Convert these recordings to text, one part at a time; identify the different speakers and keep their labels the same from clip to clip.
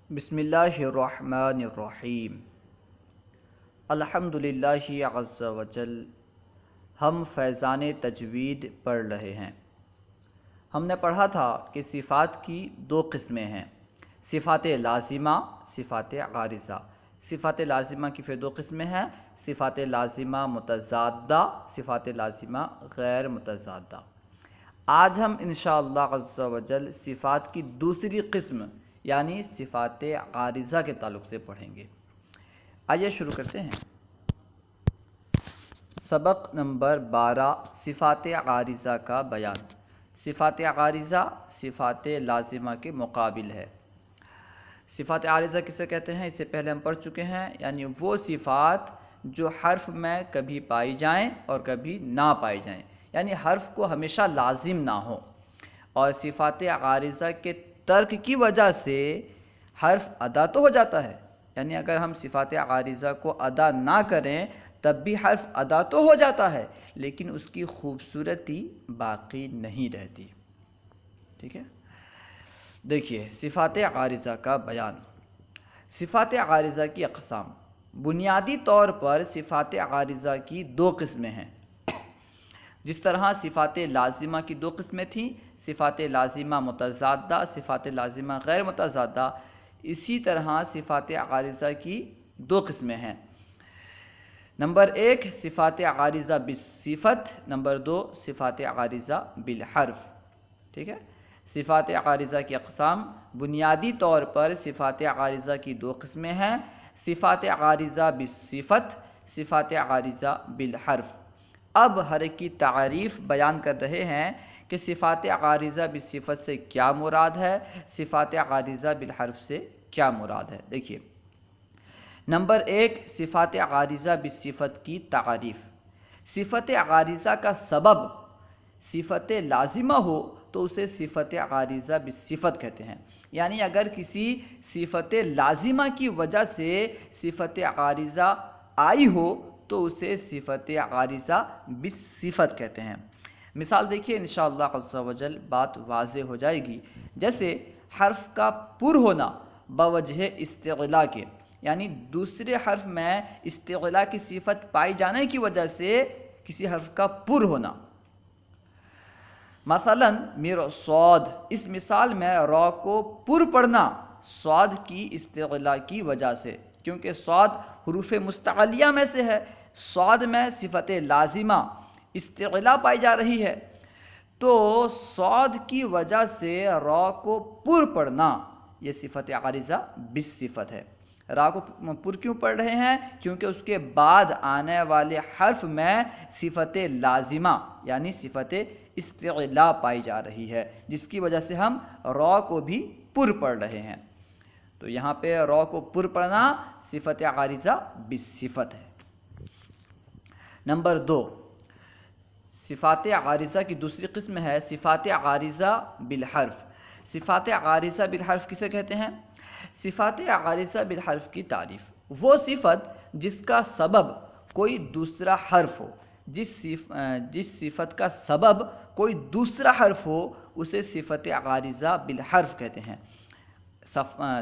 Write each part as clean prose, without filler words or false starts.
Speaker 1: بسم اللہ الرحمن الرحیم۔ الحمدللہ عز وجل۔ ہم فیضان تجوید پڑھ رہے ہیں۔ ہم نے پڑھا تھا کہ صفات کی دو قسمیں ہیں، صفات لازمہ، صفات عارضہ۔ صفات لازمہ کی پھر دو قسمیں ہیں، صفات لازمہ متضادہ، صفات لازمہ غیر متضادہ۔ آج ہم انشاءاللہ عز وجل صفات کی دوسری قسم یعنی صفات عارضہ کے تعلق سے پڑھیں گے۔ آئیے شروع کرتے ہیں۔ سبق نمبر 12، صفات عارضہ کا بیان۔ صفات عارضہ صفات لازمہ کے مقابل ہے۔ صفات عارضہ کسے کہتے ہیں؟ اس سے پہلے ہم پڑھ چکے ہیں، یعنی وہ صفات جو حرف میں کبھی پائی جائیں اور کبھی نہ پائی جائیں، یعنی حرف کو ہمیشہ لازم نہ ہو، اور صفات عارضہ کے ترک کی وجہ سے حرف ادا تو ہو جاتا ہے، یعنی اگر ہم صفات عارضہ کو ادا نہ کریں تب بھی حرف ادا تو ہو جاتا ہے، لیکن اس کی خوبصورتی باقی نہیں رہتی۔ ٹھیک ہے، دیکھیے صفات عارضہ کا بیان۔ صفات عارضہ کی اقسام۔ بنیادی طور پر صفات عارضہ کی دو قسمیں ہیں۔ جس طرح صفات لازمہ کی دو قسمیں تھیں، صفات لازمہ متضادہ، صفات لازمہ غیر متضادہ، اسی طرح صفات عارضہ کی دو قسمیں ہیں۔ نمبر 1 صفات عارضہ بالصفت، نمبر 2 صفات عارضہ بالحرف۔ ٹھیک ہے، صفات عارضہ کی اقسام۔ بنیادی طور پر صفات عارضہ کی دو قسمیں ہیں، صفات عارضہ بالصفت، صفات عارضہ بالحرف۔ اب ہر ایک کی تعریف بیان کر رہے ہیں کہ صفات عارضہ بالصفت سے کیا مراد ہے، صفات عارضہ بالحرف سے کیا مراد ہے۔ دیکھیے نمبر 1 صفات عارضہ بالصفت کی تعریف۔ صفت عارضہ کا سبب صفت لازمہ ہو تو اسے صفت عارضہ بالصفت کہتے ہیں، یعنی اگر کسی صفت لازمہ کی وجہ سے صفت عارضہ آئی ہو تو اسے صفت عارضہ بالصفت کہتے ہیں۔ مثال دیکھیے انشاءاللہ عز و جل بات واضح ہو جائے گی۔ جیسے حرف کا پر ہونا بوجہ استعلاء کے، یعنی دوسرے حرف میں استعلاء کی صفت پائی جانے کی وجہ سے کسی حرف کا پر ہونا۔ مثلا مرصاد، اس مثال میں را کو پر پڑھنا صاد کی استعلاء کی وجہ سے، کیونکہ صاد حروف مستعلیہ میں سے ہے، صاد میں صفت لازمہ استعلاء پائی جا رہی ہے، تو صاد کی وجہ سے را کو پر پڑھنا یہ صفت عارضہ بالصفت ہے۔ را کو پر کیوں پڑھ رہے ہیں؟ کیونکہ اس کے بعد آنے والے حرف میں صفت لازمہ یعنی صفت استعلاء پائی جا رہی ہے، جس کی وجہ سے ہم را کو بھی پر پڑھ رہے ہیں۔ تو یہاں پہ را کو پر پڑھنا صفت عارضہ بالصفت ہے۔ نمبر 2 صفات عارضہ کی دوسری قسم ہے صفات عارضہ بالحرف۔ صفات عارضہ بالحرف کسے کہتے ہیں؟ صفات عارضہ بالحرف کی تعریف۔ وہ صفت جس کا سبب کوئی دوسرا حرف ہو، جس صفت کا سبب کوئی دوسرا حرف ہو اسے صفت عارضہ بالحرف کہتے ہیں۔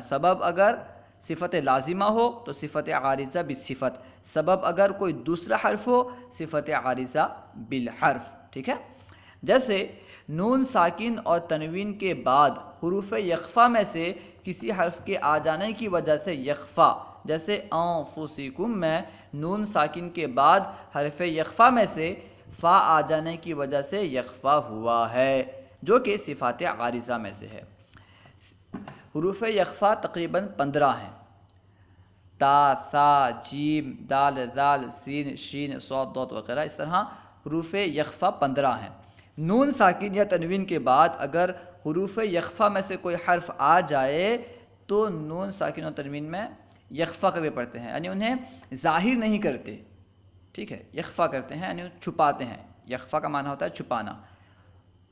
Speaker 1: سبب اگر صفت لازمہ ہو تو صفت عارضہ بالصفت، سبب اگر کوئی دوسرا حرف ہو صفت عارضہ بالحرف۔ ٹھیک ہے، جیسے نون ساکن اور تنوین کے بعد حروف یخفا میں سے کسی حرف کے آ جانے کی وجہ سے یخفا، جیسے انفسکم میں نون ساکن کے بعد حرف یخفا میں سے فا آ جانے کی وجہ سے یخفا ہوا ہے، جو کہ صفات عارضہ میں سے ہے۔ حروف یخفا تقریباً 15 ہیں، تا، ثا، جیم، دال، ذال، سین، شین، صاد، ضاد وغیرہ، اس طرح حروف یخفا 15 ہیں۔ نون ساکن یا تنوین کے بعد اگر حروف یخفا میں سے کوئی حرف آ جائے تو نون ساکن اور تنوین میں یخفا کر کے پڑھتے ہیں، یعنی انہیں ظاہر نہیں کرتے۔ ٹھیک ہے، یخفا کرتے ہیں یعنی چھپاتے ہیں، یخفا کا معنی ہوتا ہے چھپانا،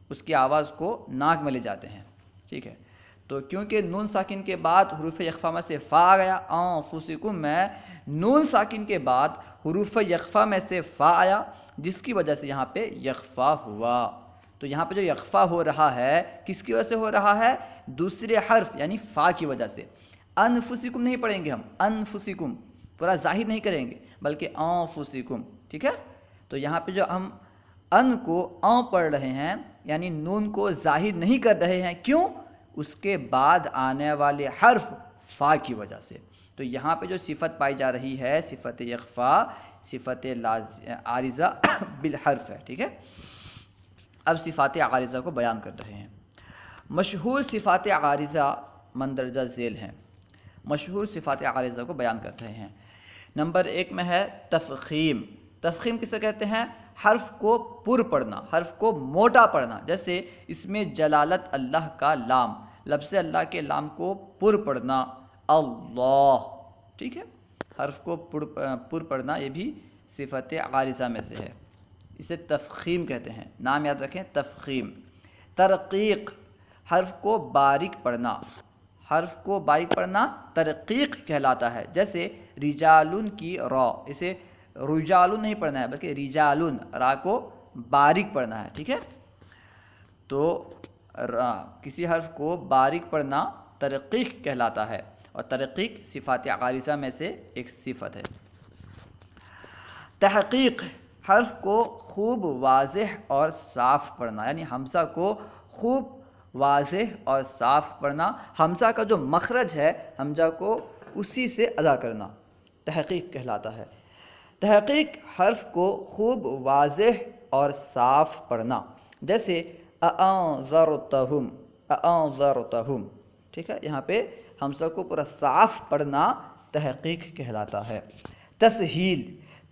Speaker 1: اس کی آواز کو ناک میں لے جاتے ہیں۔ ٹھیک ہے، تو کیونکہ نون ساکن کے بعد حروف یخفا میں سے فا آ گیا، انفسکم میں نون ساکن کے بعد حروف یخفا میں سے فا آیا، جس کی وجہ سے یہاں پہ یخفا ہوا۔ تو یہاں پہ جو یخفا ہو رہا ہے کس کی وجہ سے ہو رہا ہے؟ دوسرے حرف یعنی فا کی وجہ سے. انفسکم نہیں پڑھیں گے ہم، انفسکم پورا ظاہر نہیں کریں گے بلکہ انفسکم. ٹھیک ہے، تو یہاں پہ جو ہم ان کو پڑھ رہے ہیں یعنی نون کو ظاہر نہیں کر رہے ہیں، کیوں؟ اس کے بعد آنے والے حرف فا کی وجہ سے. تو یہاں پہ جو صفت پائی جا رہی ہے صفت اخفا، صفت عارضہ بالحرف ہے. ٹھیک ہے، اب صفات عارضہ کو بیان کر رہے ہیں. مشہور صفات عارضہ مندرجہ ذیل ہیں. مشہور صفات عارضہ کو بیان کر رہے ہیں. نمبر 1 میں ہے تفخیم. تفخیم کسے کہتے ہیں؟ حرف کو پر پڑھنا، حرف کو موٹا پڑھنا. جیسے اس میں جلالت اللہ کا لام، لفظ اللہ کے لام کو پر پڑھنا، اللہ. ٹھیک ہے، حرف کو پر پڑھنا یہ بھی صفت عارضہ میں سے ہے، اسے تفخیم کہتے ہیں. نام یاد رکھیں، تفخیم. ترقیق، حرف کو باریک پڑھنا. حرف کو باریک پڑھنا ترقیق کہلاتا ہے. جیسے رجالن کی را، اسے رجالن نہیں پڑھنا ہے بلکہ رجالن، را کو باریک پڑھنا ہے. ٹھیک ہے، تو کسی حرف کو باریک پڑھنا ترقیق کہلاتا ہے، اور ترقیق صفات عارضہ میں سے ایک صفت ہے. تحقیق، حرف کو خوب واضح اور صاف پڑھنا، یعنی حمزہ کو خوب واضح اور صاف پڑھنا. حمزہ کا جو مخرج ہے حمزہ کو اسی سے ادا کرنا تحقیق کہلاتا ہے. تحقیق، حرف کو خوب واضح اور صاف پڑھنا. جیسے اَأَنذَرْتَهُمْ، اَأَنذَرْتَهُمْ. ٹھیک ہے، یہاں پہ حمزہ کو پورا صاف پڑھنا تحقیق کہلاتا ہے. تسہیل،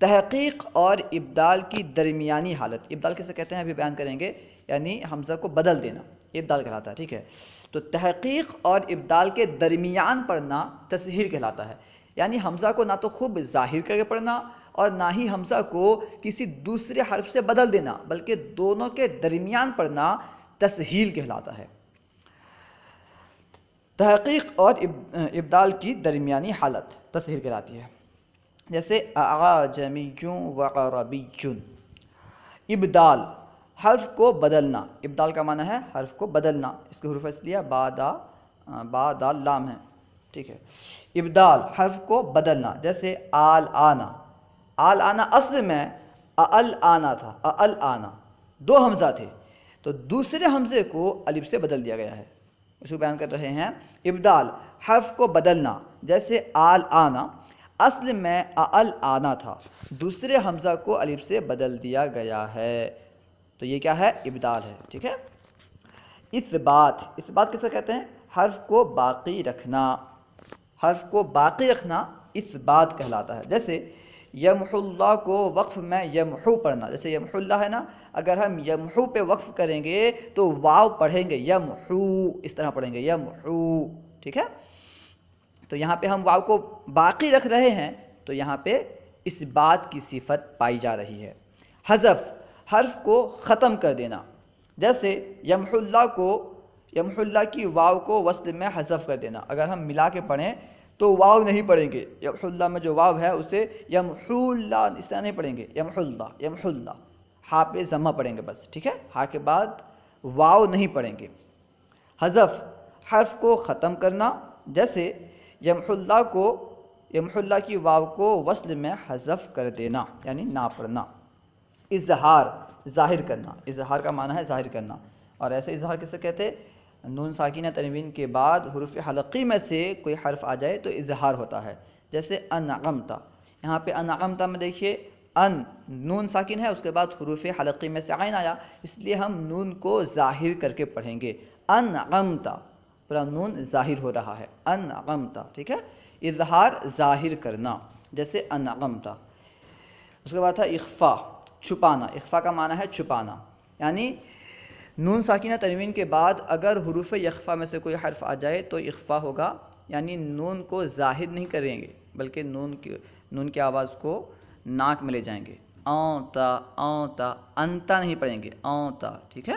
Speaker 1: تحقیق اور ابدال کی درمیانی حالت. ابدال کسے کہتے ہیں ابھی بیان کریں گے، یعنی حمزہ کو بدل دینا ابدال کہلاتا ہے. ٹھیک ہے، تو تحقیق اور ابدال کے درمیان پڑھنا تسہیل کہلاتا ہے. یعنی حمزہ کو نہ تو خوب ظاہر کر کے پڑھنا اور نہ ہی حمزہ کو کسی دوسرے حرف سے بدل دینا، بلکہ دونوں کے درمیان پڑھنا تسہیل کہلاتا ہے. تحقیق اور ابدال کی درمیانی حالت تسہیل کہلاتی ہے. جیسے اعجمی وعربی. ابدال، حرف کو بدلنا. ابدال کا معنی ہے حرف کو بدلنا. اس کے حروف اصلیہ با دال لام ہے. ٹھیک ہے، ابدال حرف کو بدلنا. جیسے آل آنا. آل آنا اصل میں اَل آنا تھا، اَل آنا 2 حمزہ تھے، تو دوسرے حمزے کو الف سے بدل دیا گیا ہے. اس کو بیان کر رہے ہیں. ابدال، حرف کو بدلنا. جیسے آل آنا اصل میں اَل آنا تھا، دوسرے حمزہ کو الف سے بدل دیا گیا ہے، تو یہ کیا ہے؟ ابدال ہے. ٹھیک ہے. اثبات، اثبات کسے کہتے ہیں؟ حرف کو باقی رکھنا. حرف کو باقی رکھنا اثبات کہلاتا ہے. جیسے یمحو اللہ کو وقف میں یمحو پڑھنا. جیسے یمحو اللہ ہے نا، اگر ہم یمحو پہ وقف کریں گے تو واو پڑھیں گے یمحو، اس طرح پڑھیں گے یمحو. ٹھیک ہے، تو یہاں پہ ہم واو کو باقی رکھ رہے ہیں، تو یہاں پہ اس بات کی صفت پائی جا رہی ہے. حذف، حرف کو ختم کر دینا. جیسے یمحو اللہ کو، یمحو اللہ کی واو کو وصل میں حذف کر دینا. اگر ہم ملا کے پڑھیں تو واو نہیں پڑھیں گے. یمحو اللہ میں جو واو ہے اسے یمحو اللہ اس طرح نہیں پڑھیں گے، یمحو اللہ، یمحو اللہ. ہا پہ ضمہ پڑھیں گے بس. ٹھیک ہے، ہا کے بعد واو نہیں پڑھیں گے. حذف، حرف کو ختم کرنا. جیسے یمحو اللہ کو، یمحو اللہ کی واو کو وصل میں حذف کر دینا یعنی نہ پڑھنا. اظہار، ظاہر کرنا. اظہار کا معنی ہے ظاہر کرنا، اور ایسے اظہار کسے کہتے؟ نون ساکینہ تنوین کے بعد حروف حلقی میں سے کوئی حرف آ جائے تو اظہار ہوتا ہے. جیسے انعمتا، یہاں پہ انعمتا میں دیکھیے ان نون ساکن ہے، اس کے بعد حروف حلقی میں سے عین آیا، اس لیے ہم نون کو ظاہر کر کے پڑھیں گے. انعمتا، پورا نون ظاہر ہو رہا ہے، انعمتا. ٹھیک ہے، اظہار ظاہر کرنا، جیسے انعمتا. اس کے بعد تھا اخفا، چھپانا. اخفا کا معنی ہے چھپانا، یعنی نون ساکینہ تنوین کے بعد اگر حروف اخفا میں سے کوئی حرف آ جائے تو اخفا ہوگا، یعنی نون کو ظاہر نہیں کریں گے بلکہ نون کی آواز کو ناک میں لے جائیں گے. اونتا، اونتا، انتا نہیں پڑھیں گے، اونتا. ٹھیک ہے.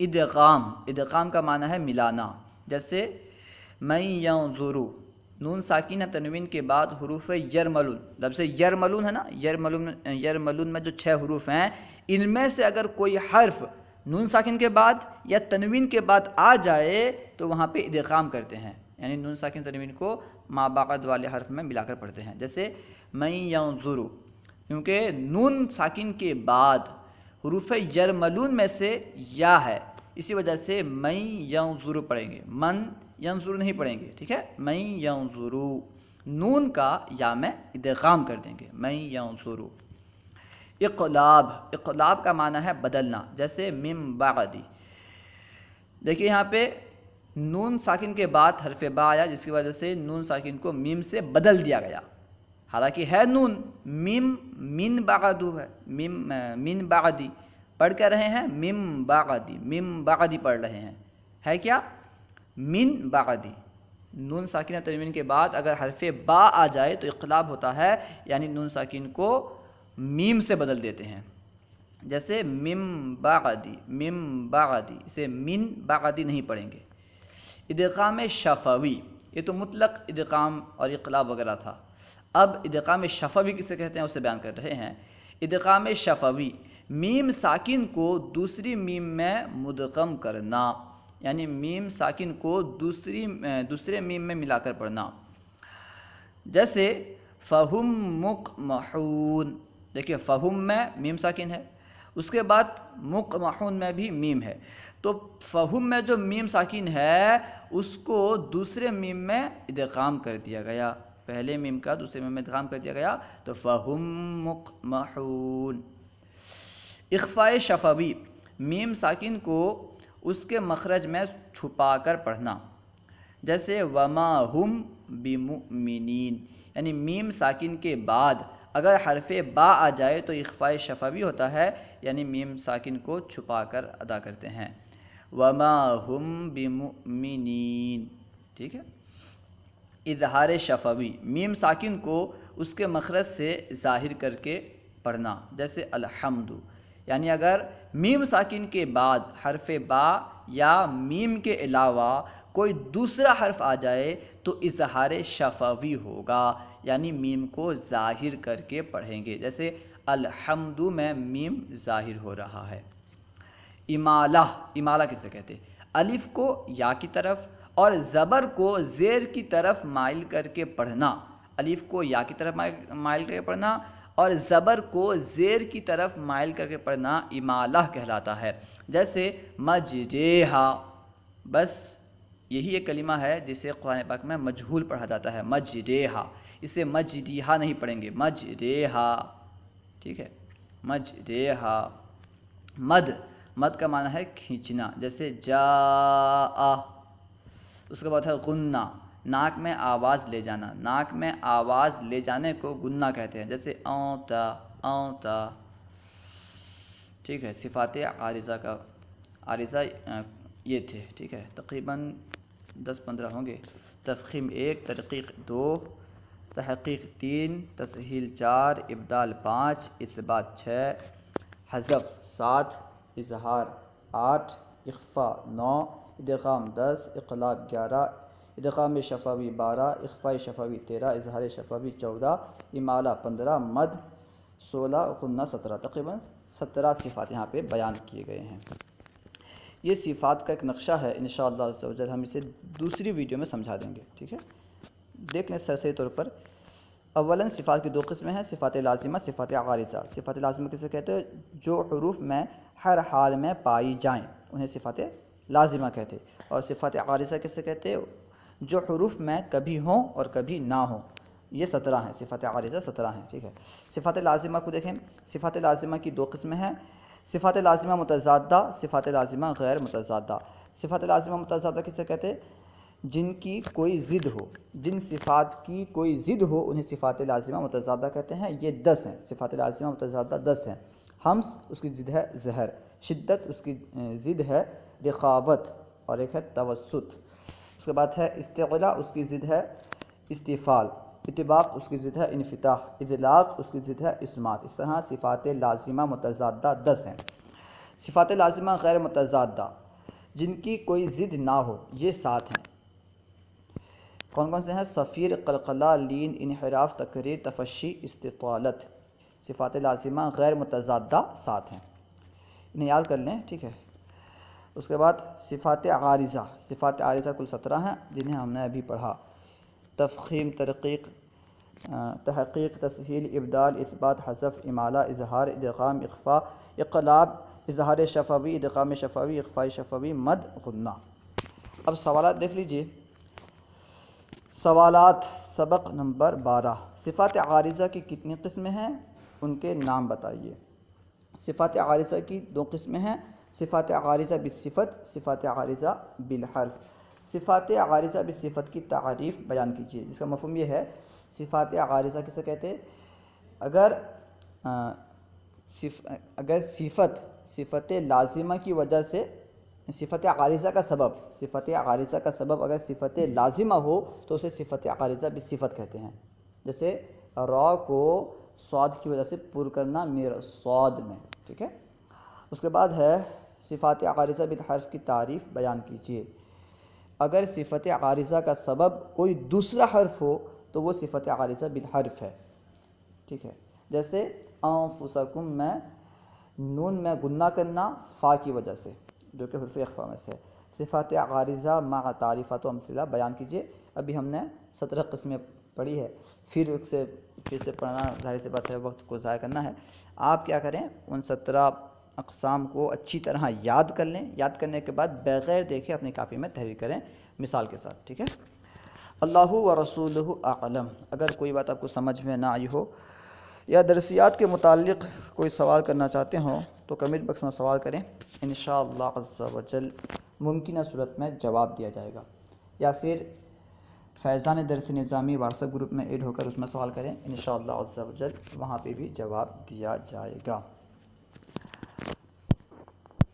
Speaker 1: ادغام، ادغام کا معنی ہے ملانا. جیسے من ینظرو، نون ساکینہ تنوین کے بعد حروف یرملون، لفظ یرملون ہے نا، یرملون میں جو 6 حروف ہیں ان میں سے اگر کوئی حرف نون ساکن کے بعد یا تنوین کے بعد آ جائے تو وہاں پہ ادغام کرتے ہیں، یعنی نون ساکن تنوین کو ما بعد والے حرف میں ملا کر پڑھتے ہیں. جیسے من ینظر، کیونکہ نون ساکن کے بعد حروف یرملون میں سے یا ہے، اسی وجہ سے من ینظر پڑھیں گے، من ینظر نہیں پڑھیں گے. ٹھیک ہے، من ینظر نون کا یا میں ادغام کر دیں گے، من ینظر. اقلاب، اقلاب کا معنی ہے بدلنا، جیسے من بعدی. دیکھیے یہاں پہ نون ساکن کے بعد حرف با آیا، جس کی وجہ سے نون ساکن کو میم سے بدل دیا گیا. حالانکہ ہے نون، میم من بعدو ہے، من بعدی پڑھ کر رہے ہیں، من بعدی، من بعدی پڑھ رہے ہیں، ہے کیا من بعدی. نون ساکن تنوین کے بعد اگر حرف با آ جائے تو اقلاب ہوتا ہے، یعنی نون ساکن کو میم سے بدل دیتے ہیں. جیسے من بعدی، من بعدی، اسے من بعدی نہیں پڑھیں گے. ادغام شفوی، یہ تو مطلق ادغام اور اقلاب وغیرہ تھا. اب ادغام شفوی کسے کہتے ہیں اسے بیان کر رہے ہیں. ادغام شفوی میم ساکن کو دوسری میم میں مدغم کرنا، یعنی میم ساکن کو دوسرے میم میں ملا کر پڑھنا. جیسے فہم مقمحون، دیکھیے فہم میں میم ساکن ہے، اس کے بعد مقمحون میں بھی میم ہے، تو فہم میں جو میم ساکن ہے اس کو دوسرے میم میں ادغام کر دیا گیا، پہلے میم کا دوسرے میم میں ادغام کر دیا گیا، تو فہم مقمحون. اخفاء شفوی میم ساکن کو اس کے مخرج میں چھپا کر پڑھنا. جیسے وما ہم بمؤمنین، یعنی میم ساکن کے بعد اگر حرف با آ جائے تو اخفاء شفوی ہوتا ہے، یعنی میم ساکن کو چھپا کر ادا کرتے ہیں. وما ہم بمؤمنین. ٹھیک ہے. اظہار شفوی میم ساکن کو اس کے مخرج سے ظاہر کر کے پڑھنا. جیسے الحمد، یعنی اگر میم ساکن کے بعد حرف با یا میم کے علاوہ کوئی دوسرا حرف آ جائے تو اظہار شفوی ہوگا، یعنی میم کو ظاہر کر کے پڑھیں گے. جیسے الحمد میں میم ظاہر ہو رہا ہے. امالہ، امالہ کسے کہتے ہیں؟ الف کو یا کی طرف اور زبر کو زیر کی طرف مائل کر کے پڑھنا. الف کو یا کی طرف مائل کر کے پڑھنا اور زبر کو زیر کی طرف مائل کر کے پڑھنا امالہ کہلاتا ہے. جیسے مجریہا، بس یہی ایک کلمہ ہے جسے قرآن پاک میں مجہول پڑھا جاتا ہے، مجریہا. اسے مجریہا نہیں پڑھیں گے، مجریہا. ٹھیک ہے، مجریہا. مد، مد کا معنی ہے کھینچنا. جیسے جاء، اس کے بعد ہے غنہ، ناک میں آواز لے جانا. ناک میں آواز لے جانے کو غنہ کہتے ہیں. جیسے اونتا، اونتا. ٹھیک ہے. صفات عارضہ کا عارضہ یہ تھے. ٹھیک ہے، تقریباً 10-15 ہوں گے. تفخیم 1، ترقیق 2، تحقیق 3، تسہیل 4، ابدال 5، اثبات 6، حذف 7، اظہار 8، اخفاء 9، ادغام 10، اقلاب 11، ادغام شفوی 12، اخفاء شفوی 13، اظہار شفوی 14، امالہ 15، مد 16، غنہ 17. تقریباً 17 صفات یہاں پہ بیان کیے گئے ہیں. یہ صفات کا ایک نقشہ ہے، انشاءاللہ عز و جل ہم اسے دوسری ویڈیو میں سمجھا دیں گے. ٹھیک ہے، دیکھ لیں سرسری طور پر. اولاً صفات کی 2 قسمیں ہیں، صفات لازمہ، صفات عارضہ. صفات لازمہ کسے کہتے ہیں؟ جو حروف میں ہر حال میں پائی جائیں انہیں صفات لازمہ کہتے ہیں. اور صفات عارضہ کسے کہتے ہیں؟ جو حروف میں کبھی ہوں اور کبھی نہ ہوں. یہ 17 ہیں، صفات عارضہ 17 ہیں. ٹھیک ہے. صفات لازمہ کو دیکھیں. صفات لازمہ کی 2 قسمیں ہیں، صفات لازمہ متضادہ، صفات لازمہ غیر متضادہ. صفات لازمہ متضادہ کسے کہتے ہیں؟ جن کی کوئی ضد ہو، جن صفات کی کوئی ضد ہو انہیں صفات لازمہ متضادہ کہتے ہیں. یہ 10 ہیں، صفات لازمہ متضادہ 10 ہیں. حمز اس کی ضد ہے زہر، شدت اس کی ضد ہے رخاوت، اور ایک ہے توسط. اس کے بعد ہے استعلاء، اس کی ضد ہے استفال. اطباق اس کی ضد ہے انفتاح. اذلاق اس کی ضد ہے اسمات. اس طرح صفات لازمہ متضادہ 10 ہیں. صفات لازمہ غیر متضادہ جن کی کوئی ضد نہ ہو یہ 7 ہیں. کون کون سے ہیں؟ صفیر، قلقلہ، لین، انحراف، تکریر، تفشی، استطالت. صفات لازمہ غیر متضادہ 7 ہیں، انہیں یاد کر لیں. ٹھیک ہے. اس کے بعد صفات عارضہ، صفات عارضہ کل 17 ہیں جنہیں ہم نے ابھی پڑھا: تفخیم، ترقیق، تحقیق، تسہیل، ابدال، اثبات، حذف، امالہ، اظہار، ادغام، اخفاء، اقلاب، اظہار شفوی، ادغام شفوی، اخفاء شفوی، مد، غنہ۔ اب سوالات دیکھ لیجئے۔ سوالات سبق نمبر 12: صفات عارضہ کی کتنی قسمیں ہیں؟ ان کے نام بتائیے۔ صفات عارضہ کی 2 قسمیں ہیں: صفات عارضہ بالصفت، صفات عارضہ بالحرف۔ صفات عارضہ بالصفت کی تعریف بیان کیجیے، جس کا مفہوم یہ ہے صفات عارضہ کسے کہتے ہیں؟ اگر صفت لازمہ کی وجہ سے، صفت عارضہ کا سبب اگر صفت لازمہ ہو تو اسے صفت عارضہ بالصفت کہتے ہیں۔ جیسے را کو صاد کی وجہ سے پر کرنا میرا صاد میں، ٹھیک ہے۔ اس کے بعد ہے صفات عارضہ بالحرف کی تعریف بیان کیجیے۔ اگر صفت عارضہ کا سبب کوئی دوسرا حرف ہو تو وہ صفت عارضہ بالحرف ہے، ٹھیک ہے۔ جیسے انفسکم میں نون میں غنہ کرنا فا کی وجہ سے، جو کہ حرف اخفاء میں سے ہے۔ صفات عارضہ مع تعریفات و امثلہ بیان کیجیے۔ ابھی ہم نے 17 قسمیں پڑھی ہے، پھر سے پڑھنا ظاہر سی بات ہے، وقت کو ضائع کرنا ہے۔ آپ کیا کریں، ان 17 اقسام کو اچھی طرح یاد کر لیں، یاد کرنے کے بعد بغیر دیکھے اپنی کاپی میں تحریر کریں مثال کے ساتھ، ٹھیک ہے۔ اللہ و رسولہ اعلم۔ اگر کوئی بات آپ کو سمجھ میں نہ آئی ہو یا درسیات کے متعلق کوئی سوال کرنا چاہتے ہوں تو کمنٹ باکس میں سوال کریں، انشاءاللہ عز و جل ممکنہ صورت میں جواب دیا جائے گا، یا پھر فیضان درس نظامی واٹس ایپ گروپ میں ایڈ ہو کر اس میں سوال کریں، انشاءاللہ عز و جل وہاں پہ بھی جواب دیا جائے گا۔